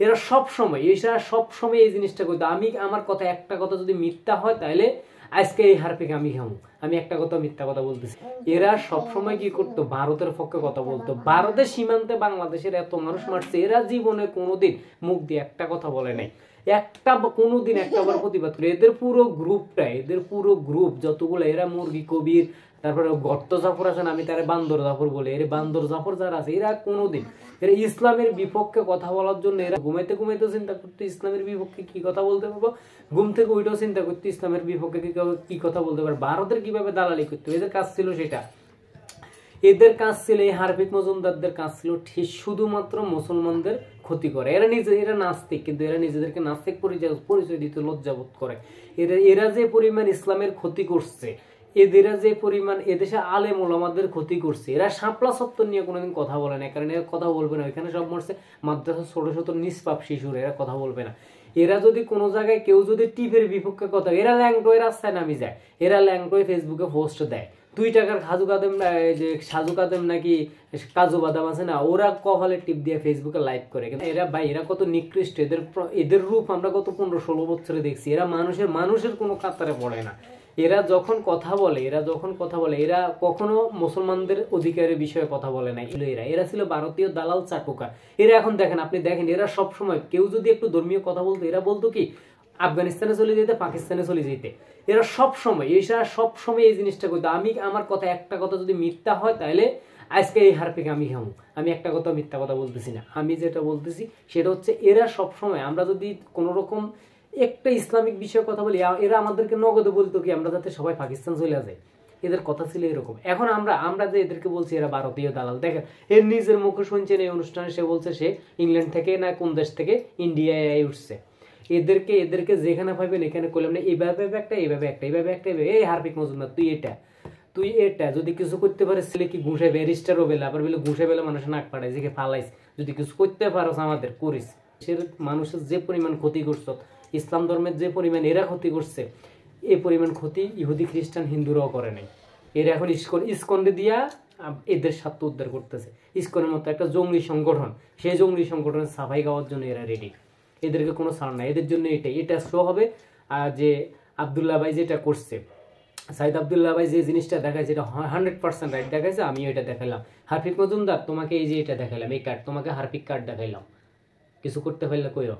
এরা সব সময় এই জিনিসটা করতো। আমি আমার কথা একটা কথা যদি মিথ্যা হয় তাহলে আজকে এই হারপিক আমি খামু, আমি একটা কথা মিথ্যা কথা বলতেছি। এরা সবসময় কি করতো, ভারতের পক্ষে কথা বলতো। ভারতের সীমান্তে বাংলাদেশের এত মানুষ মারছে, এরা জীবনে কোনোদিন মুখ দিয়ে একটা কথা বলে নাই, একটা কোনোদিন একটাবার প্রতিবাদ করে। এদের পুরো গ্রুপ যতগুলো, এরা মুরগি কবির, তারপরে গর্ত জাফর আছেন, আমি তারা বান্দর জাফর বলে, এর বান্দর জাফর যারা আছে, এরা কোনোদিন এরা ইসলামের বিপক্ষে কথা বলার জন্য এরা ঘুমাইতে চিন্তা করতে ইসলামের বিপক্ষে কি কথা বলতে পারবো, ঘুম থেকে ওইটাও চিন্তা করতে ইসলামের বিপক্ষে কি কথা বলতে পারবো, ভারতের কিভাবে দালালি করতে। এদের কাজ ছিল সেটা, এদের কাজ ছিল, এই হারপিক মজুমদারদের কাজ ছিল ঠিক শুধুমাত্র মুসলমানদের ক্ষতি করে। এরা নাস্তিক, কিন্তু এরা নিজেদেরকে নাস্তিক পরিচয় দিতে লজ্জাবোধ করে। এরা যে পরিমাণ ইসলামের ক্ষতি করছে, এদেরা যে পরিমাণ এদেশে আলেম ওলামাদের ক্ষতি করছে, এরা শাপলা সত্তর নিয়ে কোনোদিন কথা বলে না, কারণ এরা কথা বলবে না। এখানে সব মরছে মাদ্রাসা ছোট ছোট নিষ্পাপ শিশুর, এরা কথা বলবে না। এরা যদি কোনো জায়গায় কেউ যদি টিভের বিপক্ষে কথা, এরা ল্যাংটোয় রাস্তায় নামি যায়, এরা ল্যাংটোয় ফেসবুকে পোস্ট দেয়, 2 টাকার সাজু কাদেম নাকি কাজু বাদাম আছে না, ওরা কপালে টিপ দিয়ে ফেসবুকে লাইভ করে। কিন্তু এরা কত নিকৃষ্ট, এদের রূপ আমরা গত 15-16 বছরে দেখছি। এরা মানুষের কোনো কাতারে পড়ে না। এরা যখন কথা বলে এরা কখনো মুসলমানদের অধিকারের বিষয়ে কথা বলে না। এরা ছিল ভারতীয় দালাল চাটুকার। এরা এখন আপনি দেখেন এরা সব সময় কেউ যদি একটু ধর্মীয় কথা বলতো, এরা বলতো কি আফগানিস্তানে চলে যেতে, পাকিস্তানে চলে যেতে। এরা সব সময় এই জিনিসটা করতো। আমি আমার কথা একটা কথা যদি মিথ্যা হয় তাহলে আজকে এই হারপিক আমি খামু, আমি একটা কথা মিথ্যা কথা বলতেছি না। আমি যেটা বলতেছি সেটা হচ্ছে এরা সব সময়, আমরা যদি কোনো রকম একটা ইসলামিক বিষয়ে কথা বলি, এরা আমাদেরকে নগদে বলতো কি আমরা যাতে সবাই পাকিস্তান চলে যায়। এদের কথা ছিল এরকম। এখন আমরা যে এদেরকে বলছি এরা ভারতীয় দালাল, দেখেন এর নিজের মুখে শুনছেন এই অনুষ্ঠানে, সে বলছে সে ইংল্যান্ড থেকে না কোন দেশ থেকে ইন্ডিয়ায় উঠছে। এদেরকে যেখানে পাইবেন এখানে করলাম না, এইভাবে একটা এই হারপিক মজুমদার তুই এটা যদি কিছু করতে পারিস, ছেলে কি ঘুষে ব্যারিস্টারও বেলা, আবার বলে ঘুষে বেলা মানুষ নাক পাড়ায় যে ফালাইস, যদি কিছু করতে পারো আমাদের করিস। সে মানুষের যে পরিমাণ ক্ষতি করছ, ইসলাম ধর্মের যে পরিমাণ এরা ক্ষতি করছে, এই পরিমাণ ক্ষতি ইহুদি খ্রিস্টান হিন্দুরাও করে নাই। এরা এখন ইসকনে দিয়া এদের স্বার্থ উদ্ধার করতেছে। ইসকনের মতো একটা জঙ্গলি সংগঠন, সেই জঙ্গলি সংগঠনের সাফাই গাওয়ার জন্য এরা রেডি। এদেরকে কোনো ছাড় নাই, এদের জন্য এটা শো হবে। যে আবদুল্লাহ ভাই যেটা করছে, সাইদ আবদুল্লাহ ভাই যে জিনিসটা দেখাইছে এটা 100% রাইট দেখাইছে। আমিও এটা দেখাইলাম। হারপিক মজুমদার তোমাকে এই যে এটা দেখাইলাম, এই কার্ড তোমাকে হারপিক কার্ড দেখাইলাম, কিছু করতে পারলে কইও।